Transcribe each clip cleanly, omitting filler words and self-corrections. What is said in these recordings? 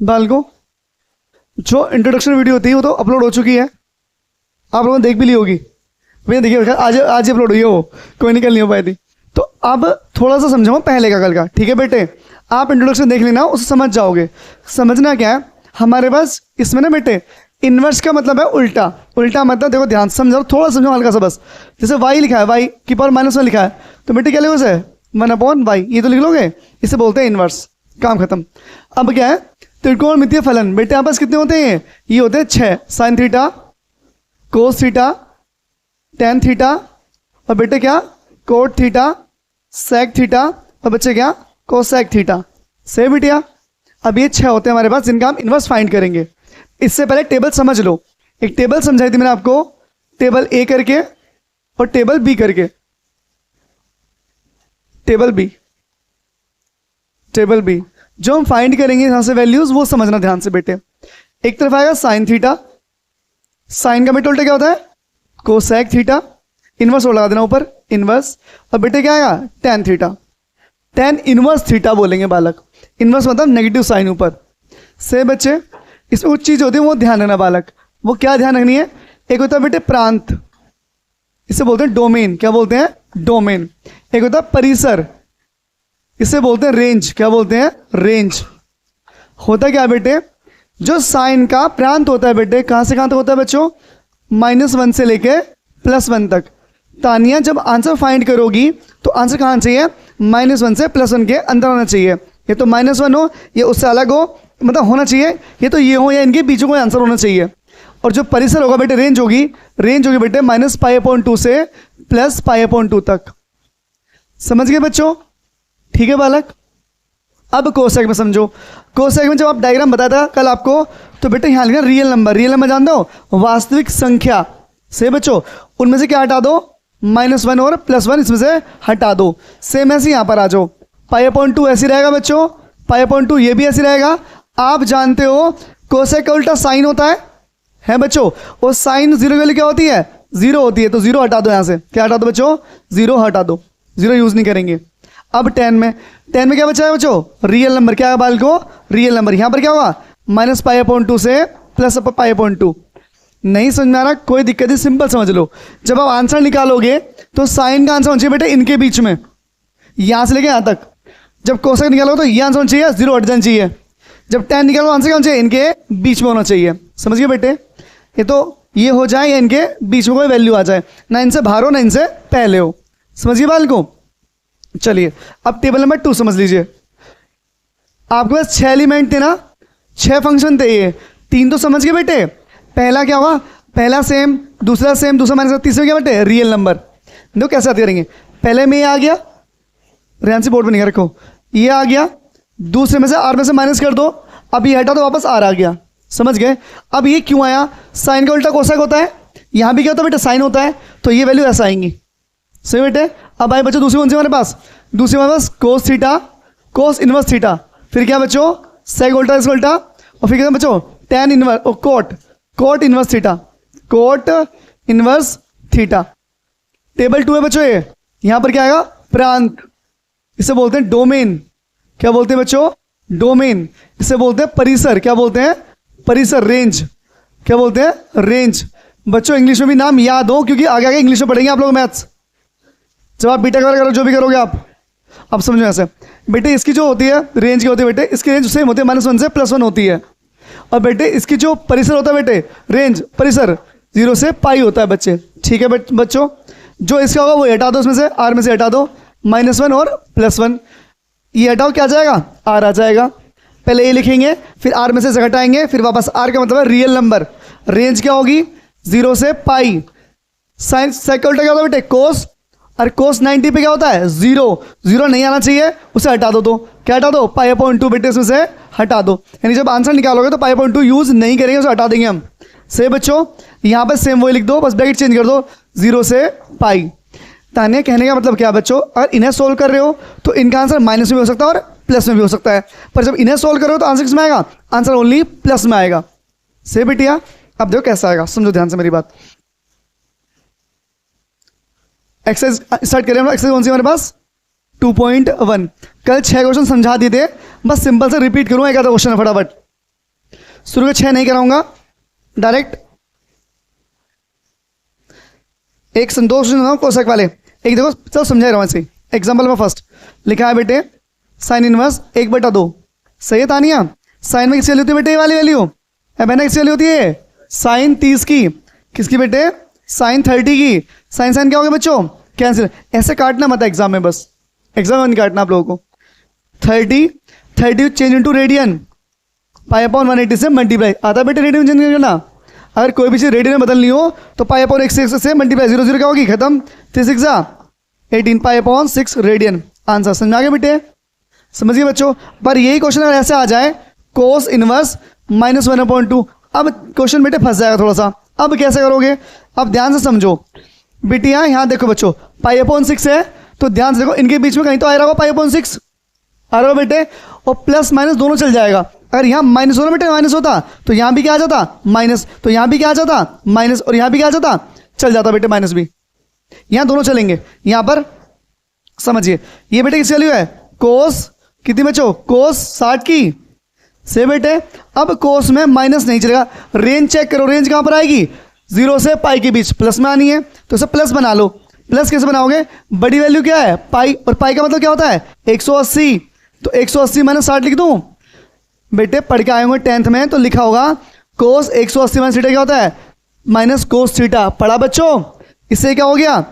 बालकों, जो introduction video होती है वो तो अपलोड हो चुकी है, आप लोगों ने देख भी ली होगी। भैया देखिए आज आज अपलोड हुई है वो, कोई निकल नहीं हो पाई थी। तो अब थोड़ा सा समझाऊँ पहले का कल का, ठीक है बेटे? आप इंट्रोडक्शन देख लेना, उससे समझ जाओगे। समझना क्या है हमारे पास इसमें ना बेटे, इन्वर्स का मतलब है उल्टा। उल्टा मतलब देखो ध्यान से समझाओ, थोड़ा समझो हल्का सा बस। जैसे वाई लिखा है, वाई की पावर -1 लिखा है, तो बेटे क्या लिखोगे? 1/y, ये तो लिख लोगे, इसे बोलते हैं इन्वर्स। काम खत्म। अब क्या है? त्रिकोणमितीय फलन। बेटे आपस पास कितने होते हैं? ये होते हैं 6। Sine theta, cos theta, tan theta, और बेटे क्या? कोट थीटा, सेक थीटा, और बच्चे क्या? Cosec theta. सही बेटिया? अब ये 6 होते हैं हमारे पास जिनका हम इन्वर्स फाइंड करेंगे। इससे पहले टेबल समझ लो। एक टेबल समझाई थी मैंने आपको, टेबल ए करके और टेबल बी करके। टेबल बी, टेबल बी जो हम फाइंड करेंगे यहां से वैल्यूज, वो समझना ध्यान से बेटे। एक तरफ आएगा साइन थीटा, साइन का बेटे उल्टा क्या होता है? कोसेक थीटा, इनवर्स और लगा देना ऊपर, इनवर्स। और बेटे क्या आएगा? Tan theta, tan inverse theta बोलेंगे बालक। इनवर्स मतलब नेगेटिव साइन ऊपर। से बच्चे इसमें कुछ चीज होती है वो ध्यान रखना बालक। वो क्या ध्यान रखनी है? एक होता है बेटे प्रांत, इसे बोलते हैं डोमेन। क्या बोलते हैं? डोमेन। एक होता है परिसर, इसे बोलते हैं रेंज। क्या बोलते हैं? रेंज। होता क्या बेटे? जो साइन का प्रांत होता है बेटे, कहां से कहां तक होता है बच्चों? -1 से लेके +1 तक। तानिया जब आंसर फाइंड करोगी तो आंसर कहां चाहिए? -1 से +1 के अंदर होना चाहिए। ये तो -1 हो, ये उससे अलग हो, मतलब होना चाहिए ये तो ये हो, या इनके बीच में आंसर होना चाहिए। और जो परिसर होगा बेटे, रेंज होगी, रेंज होगी बेटे -π/2 से +π/2 तक। समझ गए बच्चों? ठीक है बालक? अब कोसेक में समझो। कोसेक में जब आप डायग्राम बताया था कल आपको, तो बेटे यहां लिखना रियल नंबर। रियल नंबर जानते हो? वास्तविक संख्या। से बच्चों उनमें से क्या हटा दो? -1 और +1 इसमें से हटा दो। सेम ऐसे यहां पर आ जाओ, π/2 ऐसे रहेगा बच्चों, π/2 ये भी ऐसे रहेगा। आप जानते हो कोसेक का उल्टा साइन होता है बच्चों? और साइन 0 की वैल्यू क्या होती है? 0 होती है। तो 0 हटा दो यहां से। क्या हटा दो बच्चों? 0 हटा दो, 0 यूज नहीं करेंगे। अब 10 में क्या बचा है बच्चों? Real number. क्या है बाल को? Real number. यहां पर क्या होगा? -π/2 से +π/2। नहीं समझ में आ रहा? कोई दिक्कत नहीं, सिंपल समझ लो। जब आप आंसर निकालोगे तो साइन का आंसर होना चाहिए बेटे इनके बीच में, यहां से लेके यहां तक। जब कोसेक निकालोगे तो ये आंसर होना चाहिए, 0 हट जाना चाहिए। जब 10 निकालो आंसर क्या होना चाहिए? इनके बीच में होना चाहिए। समझ गए बेटे? ये तो ये हो जाए या इनके बीच में कोई वैल्यू आ जाए, ना इनसे बाहर हो ना इनसे पहले हो। समझिए बाल को? चलिए अब टेबल नंबर 2 समझ लीजिए। आपके पास 6 एलिमेंट थे ना, 6 फंक्शन थे। ये 3 तो समझ गए बेटे? पहला क्या हुआ? पहला सेम, दूसरा सेम, दूसरा माइनस, तीसरा क्या बेटे? Real number. देखो कैसे याद करेंगे। पहले में ये आ गया, ध्यान से बोर्ड पर नहीं रखो, ये आ गया। दूसरे में से आर में से माइनस कर दो, अब ये हटा तो वापस आर आ गया। समझ गए? अब ये क्यों आया? साइन का उल्टा कोसेक होता है, यहां भी क्या होता है बेटा? साइन होता है, तो ये वैल्यू ऐसा आएंगी। सही बेटे? अब आए बच्चों दूसरी कौन सी हमारे पास? दूसरी हमारे पास cos theta, cos inverse theta. फिर क्या बच्चों? सेक उल्टा इसका उल्टा, और फिर क्या बच्चों? टेन इनवर्स और cot, cot inverse theta, cot inverse theta. Table 2 है बच्चों ये। यहां पर क्या आएगा? प्रांत, इसे बोलते हैं डोमेन। क्या बोलते हैं बच्चों? डोमेन। इसे बोलते हैं परिसर। क्या बोलते हैं? परिसर। रेंज। क्या बोलते हैं? रेंज। बच्चों इंग्लिश में भी नाम याद हो, क्योंकि आगे आगे इंग्लिश में पढ़ेंगे आप लोग मैथ्स, जब आप बीटेक वगैरह करो, जो भी करोगे आप। अब समझो ऐसे बेटे, इसकी जो होती है रेंज की होती है बेटे, इसकी रेंज सेम होती है, -1 से +1 होती है। और बेटे इसकी जो परिसर होता है बेटे, रेंज परिसर 0 से π होता है बच्चे। ठीक है बच्चों? जो इसका होगा वो हटा दो, इसमें से आर में से हटा दो, -1 और +1। ये हटाओ, क्या आ जाएगा? आर आ जाएगा। पहले ये लिखेंगे, फिर आर में से घटाएंगे, फिर वापस आर का मतलब है रियल नंबर। रेंज क्या होगी? 0 से π। साइन सेक उल्टा क्या होता है बेटे? कोस। और कोस 90 पे क्या होता है? 0। 0 नहीं आना चाहिए, उसे हटा दो। तो क्या हटा दो? π/2 बेटे इसमें से हटा दो। यानी जब आंसर निकालोगे तो π/2 यूज नहीं करेंगे, उसे हटा देंगे हम। से बच्चों यहां पर सेम वही लिख दो, बस ब्रैकेट चेंज कर दो, 0 से π। ताने कहने का मतलब क्या बच्चों? अगर इन्हें सोल्व कर रहे हो तो इनका आंसर माइनस में भी हो सकता है और प्लस में भी हो सकता है, पर जब इन्हें सोल्व कर रहे हो तो आंसर किस में आएगा? आंसर ओनली प्लस में आएगा। से बेटिया अब देखो कैसा आएगा, समझो ध्यान से मेरी बात। एक्सरसाइज स्टार्ट करें हम। एक्सरसाइज कौन सी हमारे पास? 2.1। कल 6 क्वेश्चन समझा दिए थे, बस सिंपल से रिपीट करूँ एक आधा क्वेश्चन फटाफट। शुरू के 6 नहीं कराऊंगा, डायरेक्ट एक संतोष कोसेक वाले। एक देखो चलो समझा रहा हूँ ऐसे। एग्जाम्पल में फर्स्ट लिखा है बेटे साइन इनवर्स 1/2। सही है तानिया? साइन में किसकी वैल्यू होती है बेटे? ये वाली वैल्यू। बहना किसकी वैल्यू होती है? साइन 30 की। किसकी बेटे? साइन 30 की। साइन साइन क्या हो गया बच्चों? कैंसिल। ऐसे काटना मत एग्जाम में, बस एग्जाम में नहीं काटना आप लोगों को। 30 change into radian, pi upon 180 से मल्टीप्लाई। आता है बेटे रेडियन में चेंज करना? अगर कोई भी चीज़ रेडियन में बदलनी हो तो पाई अपॉन 1 से मल्टीप्लाई, 0 0 क्या होगी? खत्म। 3 6 18, पाई अपॉन 6 रेडियन। आंसर समझ आ गया बेटे? समझिए बच्चों। पर यही क्वेश्चन अगर ऐसे आ जाए कोस इनवर्स -1/2, अब क्वेश्चन बेटे फंस जाएगा थोड़ा सा। अब कैसे करोगे? अब ध्यान से समझो बिटिया। यहाँ देखो बच्चों, पाई अपॉन 6 है तो ध्यान से देखो, इनके बीच में कहीं तो आ रहा होगा पाई अपॉन 6 आ रहा होगा बेटे, और प्लस माइनस दोनों चल जाएगा। अगर यहाँ माइनस होना बेटे माइनस होता तो यहाँ भी क्या आ जाता? माइनस। तो यहाँ भी क्या आ जाता? माइनस। और यहाँ भी क्या आ जाता? चल जाता बेटे माइनस भी। यहाँ दोनों चलेंगे। यहाँ पर समझिए ये बेटे किसकी वैल्यू है? कोस कितनी बच्चों? कोस 60 की। से बेटे अब कोस में माइनस नहीं चलेगा। रेंज चेक करो, रेंज कहाँ पर आएगी? 0 से पाई के बीच प्लस में आनी है, तो इसे प्लस बना लो। प्लस कैसे बनाओगे? बड़ी वैल्यू क्या है? पाई, और पाई का मतलब क्या होता है? 180। तो 180 माइनस 60 लिख दूं? बेटे पढ़ के आए होंगे 10th में, तो लिखा होगा कोस 180 माइनस थीटा क्या होता है? Minus cos theta. पढ़ा बच्चों? इससे क्या हो गया?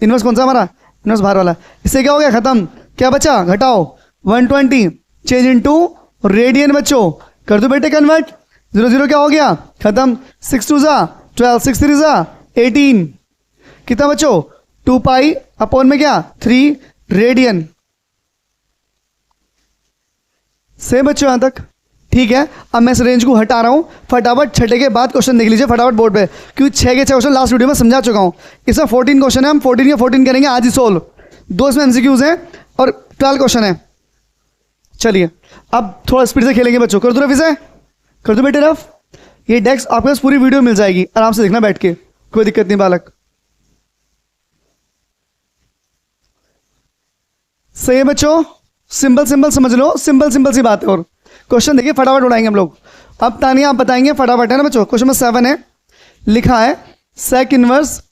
इनवर्स कौन सा हमारा? इनवर्स बाहर वाला। इससे क्या हो गया? खत्म। क्या बचा? घटाओ 120 चेंज इनटू रेडियन। बच्चों कर दो बेटे कन्वर्ट। 0 0 क्या हो गया? खत्म। 6 2 12, 6 3 18। कितना बच्चों? 2 पाई अपॉन में क्या? 3 रेडियन। से बच्चों यहां तक ठीक है। अब मैं इस रेंज को हटा रहा हूं। फटाफट छठे के बाद क्वेश्चन देख लीजिए फटाफट बोर्ड पे, क्योंकि 6 के 6 क्वेश्चन लास्ट वीडियो में समझा चुका हूं। इसमें 14 क्वेश्चन है, हम 14 के 14 करेंगे आज ही सोल्व। 2 इसमें एमसीक्यूज हैं और 12 क्वेश्चन है। चलिए अब थोड़ा स्पीड से खेलेंगे बच्चों। कर दो रफ इसे, कर दो बेटे रफ। ये डेस्क आपके पास पूरी वीडियो मिल जाएगी, आराम से देखना बैठ के, कोई दिक्कत नहीं बालक। सही है बच्चों? सिंपल सिंपल समझ लो, सिंपल सिंपल सी बात है। और क्वेश्चन देखिए फटाफट उड़ाएंगे हम लोग। अब तानिया आप बताएंगे फटाफट, है ना बच्चों? क्वेश्चन नंबर 7 है, लिखा है सेक इनवर्स।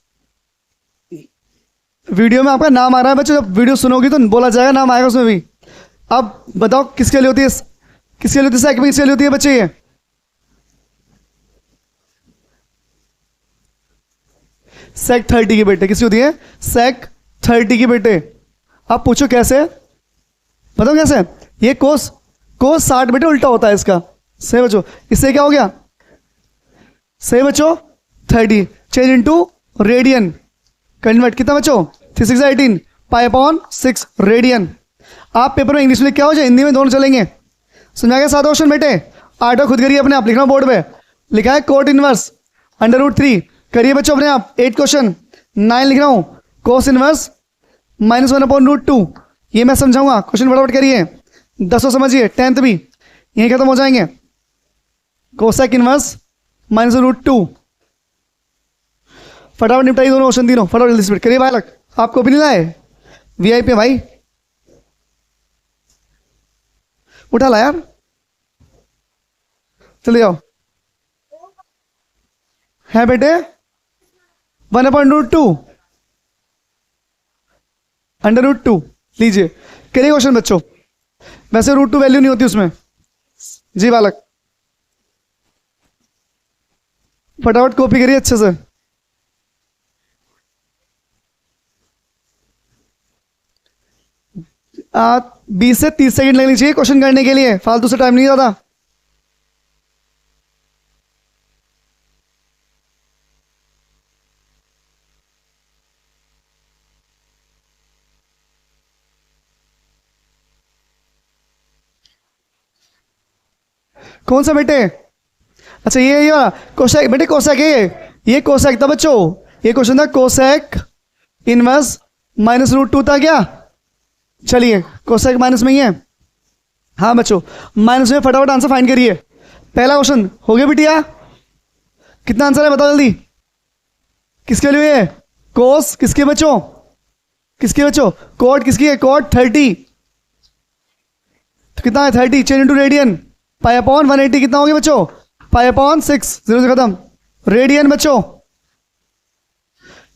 वीडियो में आपका नाम आ रहा है बच्चों, जब वीडियो सुनोगी तो बोला जाएगा, नाम आएगा उसमें भी। अब बताओ किसके लिए होती है? किसके लिए होती है सेक में? किसके लिए होती है बच्चे? ये सेक 30 की बेटे। किसकी होती है? सेक 30 की बेटे। अब पूछो कैसे? बताओ कैसे? ये कोस 60 बेटे उल्टा होता है इसका। सही बच्चों? इससे क्या हो गया? सही बच्चों? 30 चेंज इनटू रेडियन, कन्वर्ट। कितना बच्चों? 3 6 18, पाई अपॉन 6 रेडियन। आप पेपर में इंग्लिश में क्या हो जाए, हिंदी में दोनों चलेंगे। समझा गया? 7 क्वेश्चन बेटे। 8 खुद करिए अपने आप, लिखना बोर्ड पे। लिखा है कोट इनवर्स √3। करिए बच्चों अपने आप। 8 क्वेश्चन। 9 लिख रहा हूं कोस इनवर्स -1/√2। ये मैं समझाऊंगा, क्वेश्चन फटाफट करिए। 10 समझिए, 10th भी यहीं खत्म हो जाएंगे। Cosec inverse -√2। फटाफट निपटाइए दोनों क्वेश्चन तीनों, फटाफट जल्दी स्पीड करिए बालक। आपको भी नहीं लाए? वीआईपी भाई, उठा ला यार, चले जाओ। है बेटे 1/√2 √2 लीजिए। करिए क्वेश्चन बच्चों। वैसे √2 वैल्यू नहीं होती उसमें। जी बालक फटाफट कॉपी करिए अच्छे से। आप 20 से 30 सेकंड लगनी चाहिए क्वेश्चन करने के लिए, फालतू से टाइम नहीं ज़्यादा। कौन सा बेटे? अच्छा ये वाला कोसेक बेटे, कोसेक है ये कोसेक था बच्चों। ये क्वेश्चन था कोसेक इनवर्स -√2 था क्या? चलिए कोसेक माइनस में ही है। हाँ बच्चों माइनस में, फटाफट आंसर फाइंड करिए। पहला क्वेश्चन हो गया बिटिया? कितना आंसर है बताओ जल्दी। किसके लिए है? कोस किसके बच्चों? किसके बच्चों? कोट किसकी है? कोट 30। तो कितना है 30 change into radian, pi upon 180 कितना हो गया बच्चों? पाई अपॉन 6, 0 से खत्म। रेडियन बच्चों,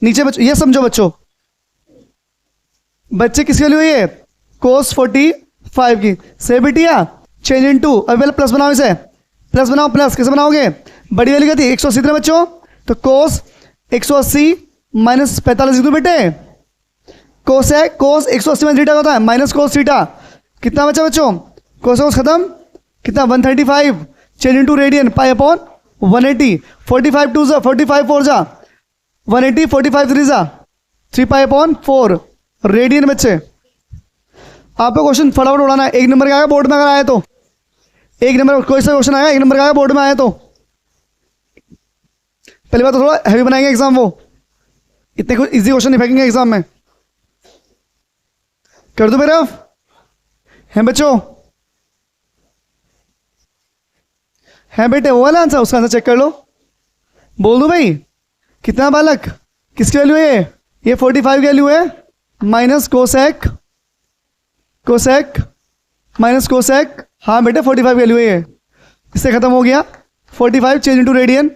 नीचे बच्चों ये समझो बच्चों, बच्चे किसकी वैल्यू है ये? कोस 45 की। से बिटिया चेंज इन टू, अब पहले प्लस बनाओ, इसे प्लस बनाओ। प्लस कैसे बनाओगे? बड़ी वैल्यू क्या थी? 180 थी बच्चों, तो कोस 180 माइनस 45 लिख बेटे। कोस है, कोस 180 माइनस थीटा होता है माइनस कोस थीटा। कितना बचा बच्चों? कोस कोस खत्म, कितना? 135। Change into radian, pi upon 180। 45 to जा 45 4 जा 180, 45 3 जा 3 पाई अपॉन 4 रेडियन। बच्चे आपको क्वेश्चन फटाफट उड़ाना है। एक नंबर का आएगा बोर्ड में, अगर आया तो एक नंबर, कोई सा क्वेश्चन आएगा एक नंबर का आएगा बोर्ड में आया तो। पहली बात तो थोड़ा हैवी बनाएंगे एग्जाम, वो इतने कुछ इजी क्वेश्चन नहीं फेंकेंगे एग्जाम में। कर दो मेरा है बच्चों, है बेटे वो वाला आंसर, उसका आंसर चेक कर लो। बोल दो भाई, कितना बालक, किसकी वैल्यू है ये 45 की वैल्यू है minus cosec, cosec minus cosec. हाँ बेटे 45 की वैल्यू है ये। इससे खत्म हो गया। 45 change into radian,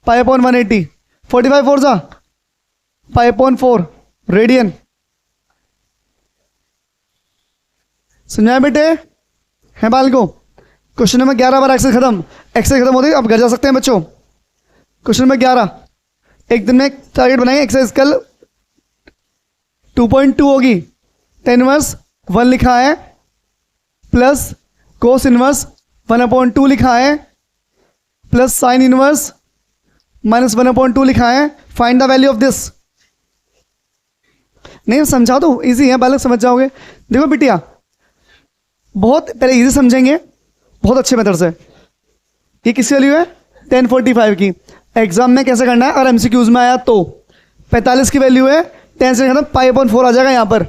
pi upon 180। 45 4 जा पाई अपॉन 4 रेडियन। समझाया बेटे? है बाल को? क्वेश्चन नंबर 11 बार एक्सरसाइज खत्म, एक्सरसाइज खत्म होती है, अब घर जा सकते हैं बच्चों। क्वेश्चन नंबर 11, एक दिन में टारगेट बनाएंगे एक्सरसाइज कल 2.2 होगी। टेन इनवर्स 1 लिखा है प्लस कोस इनवर्स 1/2 लिखा है प्लस साइन इनवर्स माइनस 1/2 लिखा है। Find the value of this. नहीं समझा दो, इजी है, बालक समझ जाओगे। देखो बिटिया, बहुत पहले इजी समझेंगे, बहुत अच्छे मेथड से। ये किसकी वैल्यू है? 1045 की। एग्जाम में कैसे करना है अगर एमसीक्यूज में आया तो? 45 की वैल्यू है, 10 से खत्म, पाई अपॉन 4 आ जाएगा यहाँ पर।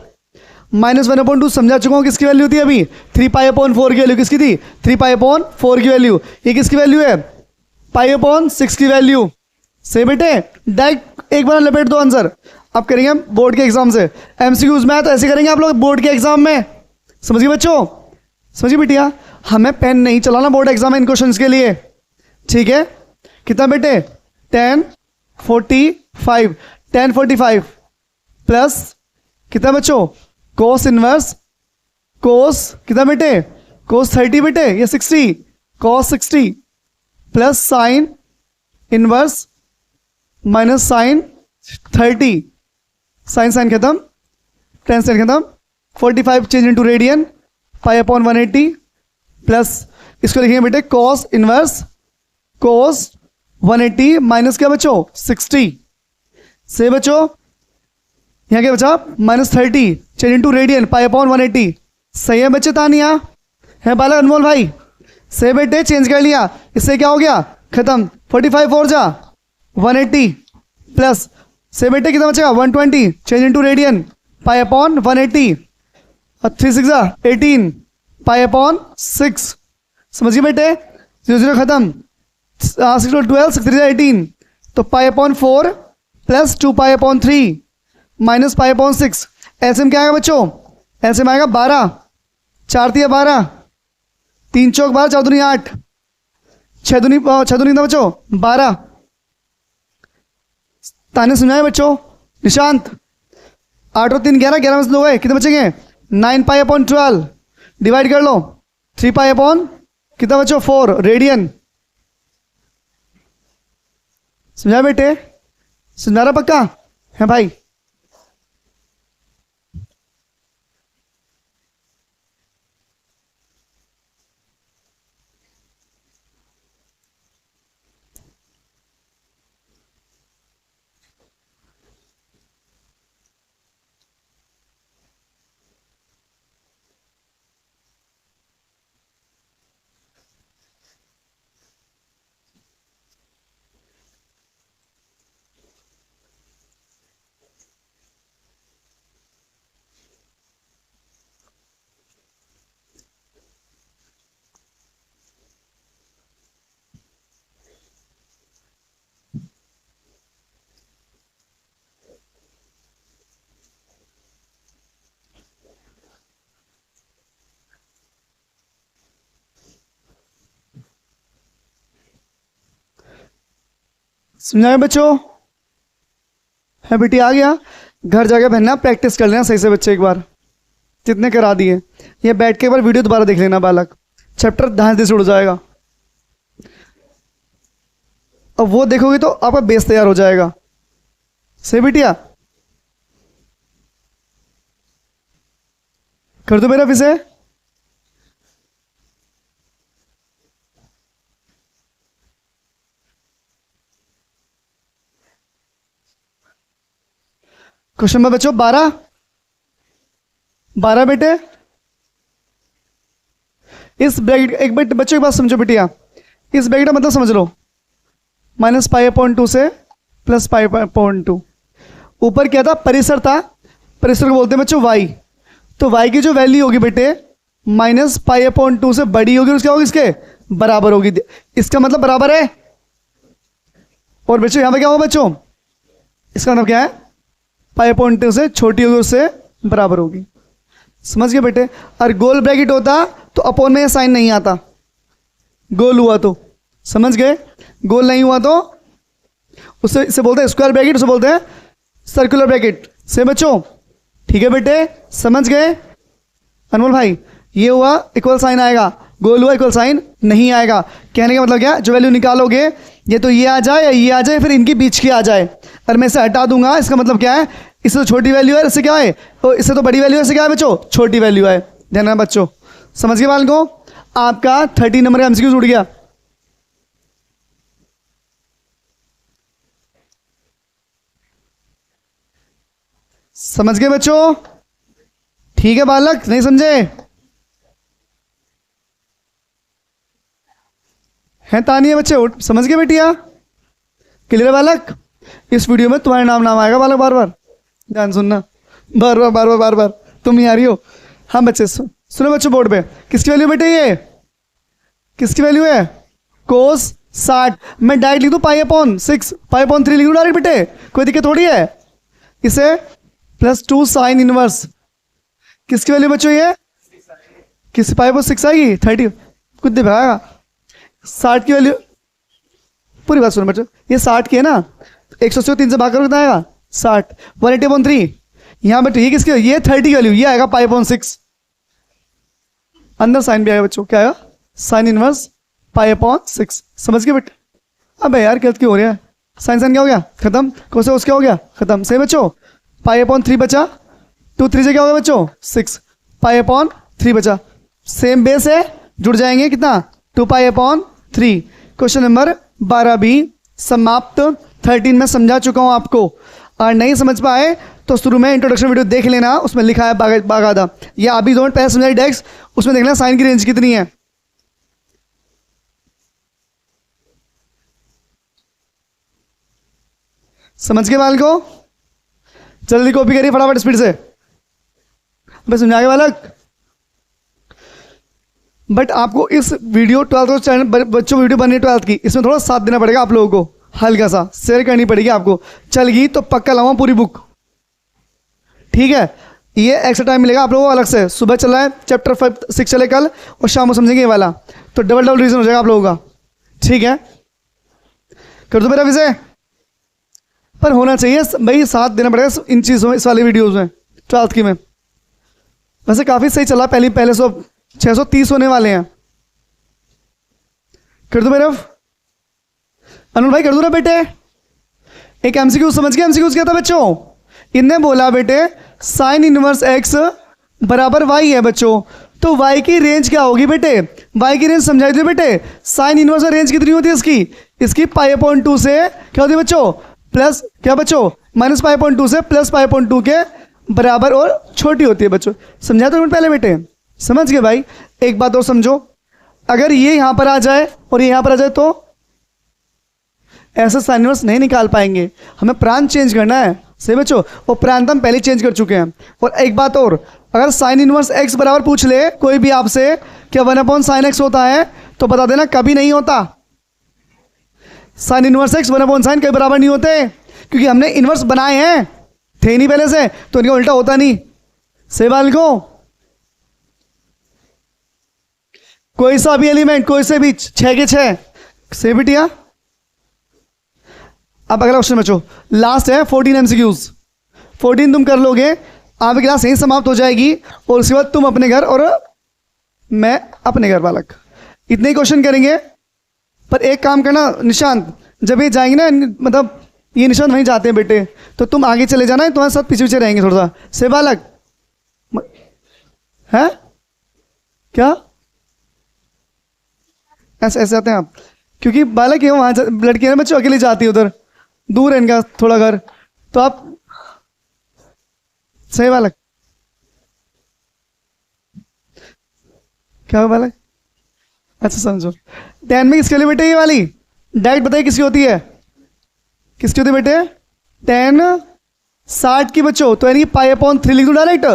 माइनस 1/2 समझा चुका हूँ किसकी वैल्यू थी अभी, 3 पाई अपॉन 4 की वैल्यू किसकी थी? 3 पाई अपॉन 4 की वैल्यू। ये किसकी वैल्यू है? पाई अपॉन 6 की वैल्यू। सही बेटे, डायरेक्ट एक बार लपेट दो आंसर। अब करेंगे हम बोर्ड के एग्जाम से, एमसीक्यूज में तो ऐसे करेंगे आप लोग बोर्ड के एग्जाम में। समझिए बच्चों, समझिए बिटिया, हमें पेन नहीं चलाना बोर्ड एग्जाम में इन क्वेश्चंस के लिए, ठीक है? कितना बेटे? 1045, 1045 प्लस कितना बच्चों? कोस इनवर्स, कोस कितना बेटे? कोस 30 बेटे, ये 60, cos 60 plus sine inverse minus sine 30, sine sine खत्म, 10 साइन खत्म। 45 change into radian, pi upon 180 plus इसको लिखेंगे बेटे कॉस इनवर्स कोस 180 माइनस क्या बच्चों? 60। से बच्चों यहाँ क्या बचा? Minus 30 change into radian, pi upon 180। सही है बच्चे? तानिया है बालक अनमोल भाई? से बेटे चेंज कर लिया, इससे क्या हो गया? खत्म। 45 4 जा 180 प्लस से बेटे कितना बचेगा? 120 change into radian, pi upon 180 और 3 6 जा 18 पाई अपॉन 6। समझिए बेटे, 0 0 खत्म, 6 12 6 3 18, तो pi upon 4 plus 2 pi upon 3 minus pi upon 6। LCM क्या आएगा बच्चों? एलसीएम आएगा 12, 4 3 12, 3 चौक 12, 4 दूनी 8, 6 दूनी कितना बच्चों? 12। ताने सुनाए बच्चों? निशांत 8 और 3 11, 11 में से 2 गए, कितने बचेंगे? 9 पाई अपॉन 12 डिवाइड कर लो, 3 पाई अपॉन कितना बच्चों? 4 रेडियन। समझा बेटे? समझा रहा पक्का है भाई? समझाए बच्चों? है बेटी आ गया? घर जाके पहनना, प्रैक्टिस कर लेना सही से बच्चे एक बार, जितने करा दिए। ये बैठ के एक बार वीडियो दोबारा देख लेना बालक, चैप्टर ध्यान से उड़ जाएगा। अब वो देखोगे तो आपका बेस तैयार हो जाएगा। सही बेटिया? कर दो मेरा विषय। क्वेश्चन नंबर बच्चों 12 बेटे। इस ब्रैकेट एक बेट बच्चों की बात समझो बेटिया, इस ब्रैकेट का मतलब समझ लो, -π/2 से +π/2। ऊपर क्या था? परिसर था, परिसर को बोलते हैं बच्चों y। तो y की जो वैल्यू होगी बेटे -π/2 से बड़ी होगी और क्या होगी? इसके बराबर होगी। इसका मतलब बराबर है। और बच्चों यहां पे क्या होगा बच्चों? इसका मतलब क्या है? π/2 से छोटी होगी, उससे बराबर होगी। समझ गए बेटे? और गोल ब्रैकेट होता तो अपोन में साइन नहीं आता, गोल हुआ तो। समझ गए? गोल नहीं हुआ तो उससे इसे बोलते हैं स्क्वायर ब्रैकेट, उसे बोलते हैं सर्कुलर ब्रैकेट। से बच्चों ठीक है बेटे? समझ गए? अनमोल भाई ये हुआ इक्वल साइन आएगा, गोल हुआ इक्वल साइन नहीं आएगा। कहने का मतलब क्या? जो वैल्यू निकालोगे ये तो ये आ जाए या ये आ जाए, फिर इनकी बीच की आ जाए। और मैं इसे हटा दूंगा, इसका मतलब क्या है? इससे तो छोटी वैल्यू है, इससे क्या है? तो इससे तो बड़ी वैल्यू है, इससे क्या है बच्चों? छोटी वैल्यू है। ध्यान रखना बच्चों। समझ गए बालकों? आपका 30 नंबर का एमसीक्यू जुड़ गया। समझ गए बच्चों? ठीक है बालक, नहीं समझे? है तानिया बच्चे? समझ गए बेटिया? क्लियर है बालक? इस वीडियो में तुम्हारा नाम आएगा बालक, बार बार ध्यान सुनना, बार बार बार बार बार बार। तुम ही आ रही हो। हाँ बच्चे सुनो बच्चों, बोर्ड पे किसकी वैल्यू बेटे? ये किसकी वैल्यू है? कोस 60। मैं डायरेक्ट लिख दूं π/6, π/3 लिख दूं डायरेक्ट बेटे, कोई दिक्कत थोड़ी है। इसे +2 साइन इनवर्स, किसकी वैल्यू बच्चों? ये किस π/6 आएगी? 30 कुछ दिखाएगा। 60 की वैल्यू, पूरी बात सुनो बच्चों, ये 60 की है ना, 180 को 3 से भाग करो कितना आएगा? 60। 180/3 यहाँ पे ठीक है। इसकी ये 30 की वैल्यू, ये आएगा π/6। अंदर साइन भी आएगा बच्चों, क्या आएगा? Sine inverse π/6। समझ गए बेटे? अबे यार गलत क्यों हो रहा है? साइन साइन क्या हो गया? खत्म। कोस क्या हो गया? खत्म। सही बच्चों? π/3 बचा, 2 3 से क्या होगा बच्चों? 6। π/3 बचा, सेम बेस है, जुड़ जाएंगे कितना? 2π/3। क्वेश्चन नंबर 12 भी समाप्त। 13 में समझा चुका हूं आपको, और नहीं समझ पाए तो शुरू में इंट्रोडक्शन वीडियो देख लेना, उसमें लिखा है बाकायदा, या अभी 2 मिनट पहले समझाई डेक्स, उसमें देखना साइन की रेंज कितनी है। समझ के बालकों? जल्दी कॉपी करिए फटाफट स्पीड से। मैं समझा के बालक? बट आपको इस वीडियो 12th चैनल बच्चों वीडियो बनी 12th की, इसमें थोड़ा साथ देना पड़ेगा आप लोगों को, हल्का सा शेयर करनी पड़ेगी आपको। चल गई तो पक्का लाऊंगा पूरी बुक, ठीक है? ये एक्स्ट्रा टाइम मिलेगा आप लोगों को अलग से। सुबह चला है चैप्टर 5 6 चले कल, और शाम को समझेंगे ये वाला, तो डबल रीजन हो जाएगा आप लोगों का। ठीक है, कर दो मेरा विषय। पर होना चाहिए भाई, साथ देना पड़ेगा इन चीज़ों में, इस वाली वीडियोज़ में 12th की में। वैसे काफ़ी सही चला, पहले 630 होने वाले हैं। कर दो मेरा अनुल भाई, कर दो ना बेटे। एक एमसीक्यू समझ गए? एमसीक्यू क्या था बच्चों? इनने बोला बेटे साइन इनवर्स x बराबर y है बच्चों, तो y की रेंज क्या होगी बेटे? y की रेंज समझाई दो बेटे। साइन इनवर्स रेंज कितनी होती है इसकी π/2 से क्या होती है बच्चों? प्लस क्या बच्चों? -π/2 से +π/2 के बराबर और छोटी होती है बच्चों। समझा 2 मिनट पहले बेटे? समझ गए भाई? एक बात और समझो, अगर ये यहां पर आ जाए और ये यहां पर आ जाए तो ऐसा साइन इनवर्स नहीं निकाल पाएंगे, हमें प्रांत चेंज करना है। सही बच्चों? वो प्रांत हम पहले चेंज कर चुके हैं। और एक बात और, अगर साइन इनवर्स x बराबर पूछ ले कोई भी आपसे क्या 1/sin x होता है, तो बता देना कभी नहीं होता। साइन इनवर्स x 1/sin कभी बराबर नहीं होते, क्योंकि हमने इनवर्स बनाए हैं, थे नहीं पहले से, तो इनका उल्टा होता नहीं। सही बात को कोई सा भी एलिमेंट, कोई से भी 6 के 6। सही बिटिया? अब अगला क्वेश्चन बच्चों लास्ट है 14 एमसीक्यूज। 14 तुम कर लोगे, आपकी क्लास यहीं समाप्त हो जाएगी और उसके बाद तुम अपने घर और मैं अपने घर बालक, इतने ही क्वेश्चन करेंगे। पर एक काम करना निशांत, जब ये जाएंगे ना, मतलब ये निशांत वहीं जाते हैं बेटे, तो तुम आगे चले जाना, तुम्हारे साथ पीछे पीछे रहेंगे थोड़ा सा से बालक है क्या, ऐसे ऐसे आते हैं आप, क्योंकि बालक है वहां लड़कियां ना बच्चों अकेले जाती है, उधर दूर है इनका थोड़ा घर, तो आप सही बालक क्या हो बालक, अच्छा समझो। 10 में किसके लिए बेटे, ये वाली डायरेक्ट बताइए किसकी होती है, किसकी होती है बेटे 10 60 की बच्चों, तो यानी π/3 लिख दो डायरेक्ट,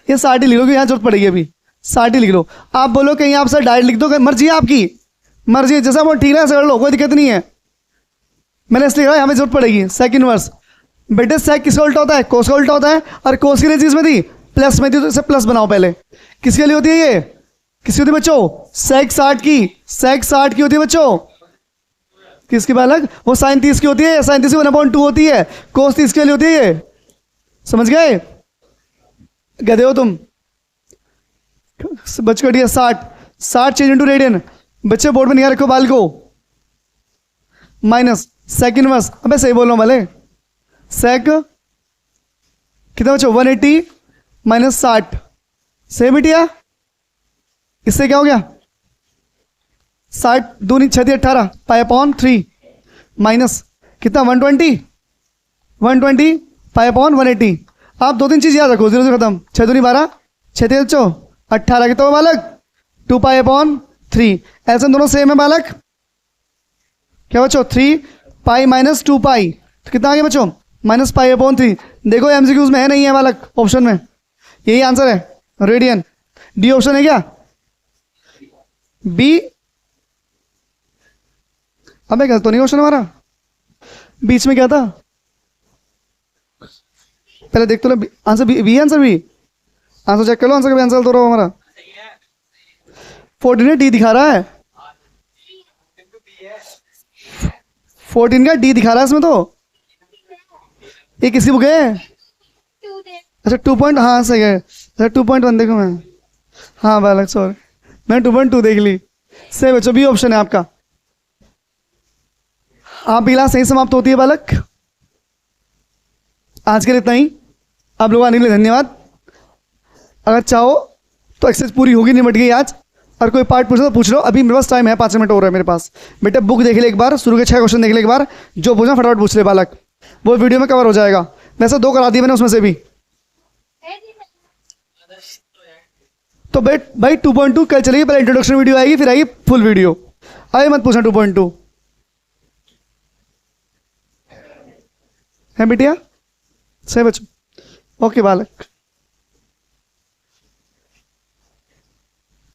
ये 60 ही लिख लो, यहाँ जरूरत पड़ेगी अभी 60 ही लिख लो। आप बोलो कहीं आप सर डायरेक्ट लिख दो, मर्जी है आपकी, मर्जी है जैसा बोलो ठीक है, कर लो कोई दिक्कत नहीं है, मैंने इसलिए कहा हमें जरूरत पड़ेगी। सेक इनवर्स बेटे, सेक किसका उल्टा होता है, कोस का उल्टा होता है, और कोस की चीज में थी प्लस में थी, तो इसे प्लस बनाओ पहले। किसके लिए होती है ये, किसकी होती है बच्चों, सेक 60 की, सेक 60 की होती है बच्चों, किसकी बालक, वो साइन 30 की होती है, साइन 30 1/2 होती है, कोस 30 के लिए होती है ये, समझ गए, गधे हो तुम। बच कर दिया 60 चेंज इनटू रेडियन, बच्चे बोर्ड में निगाह रखो बाल को, माइनस सेक इनवर्स, अबे सही बोल रहा हूं भले, सेक कितना बच्चों 180 माइनस 60, सही बिटिया, इससे क्या हो गया 60 दूनी 6 18 π/3 माइनस कितना 120 π/180। आप 2-3 चीज याद रखो, 0 से खत्म, 6 दूनी 12 6 3 बच्चों 18, कितना बालक 2 π/3, ऐसे दोनों सेम है बालक, क्या बच्चों 3 पाई माइनस 2 पाई, तो कितना आ गया बच्चों माइनस π/3। देखो एमसीक्यूज में है नहीं है बालक, ऑप्शन में यही आंसर है, रेडियन। डी ऑप्शन है क्या, बी, अबे गलत तो नहीं क्वेश्चन हमारा, बीच में क्या था पहले देख तो लो, answer B answer B, answer check कर लो, आंसर का भी आंसर तो रहा हमारा 14 डी दिखा रहा है, 14 का डी दिखा रहा है इसमें, तो ये किसकी बुक है, अच्छा 2 पॉइंट, हाँ सही है, अच्छा 2.1 देखो मैं, हाँ बालक सॉरी मैंने 2.2 देख ली, सही बच्चों बी ऑप्शन है आपका। आप क्लास सही समाप्त होती है बालक, आज के लिए इतना ही, आप लोग आने के लिए धन्यवाद। अगर चाहो तो एक्सरसाइज पूरी होगी, निपट गई आज, और कोई पार्ट पूछना तो पूछ लो, अभी मेरे पास टाइम है, 5 मिनट हो रहा है मेरे पास। बेटा बुक देख ले एक बार, शुरू के 6 क्वेश्चन देख ले एक बार, जो पूछना फटाफट पूछ ले बालक, वो वीडियो में कवर हो जाएगा, वैसे 2 करा दिए मैंने उसमें से भी। तो बेट भाई 2.2 कल चलेगी, पहले इंट्रोडक्शन वीडियो आएगी, फिर आएगी फुल वीडियो, आइए मत पूछना 2.2 है बेटिया, सही बच्चों, ओके बालक।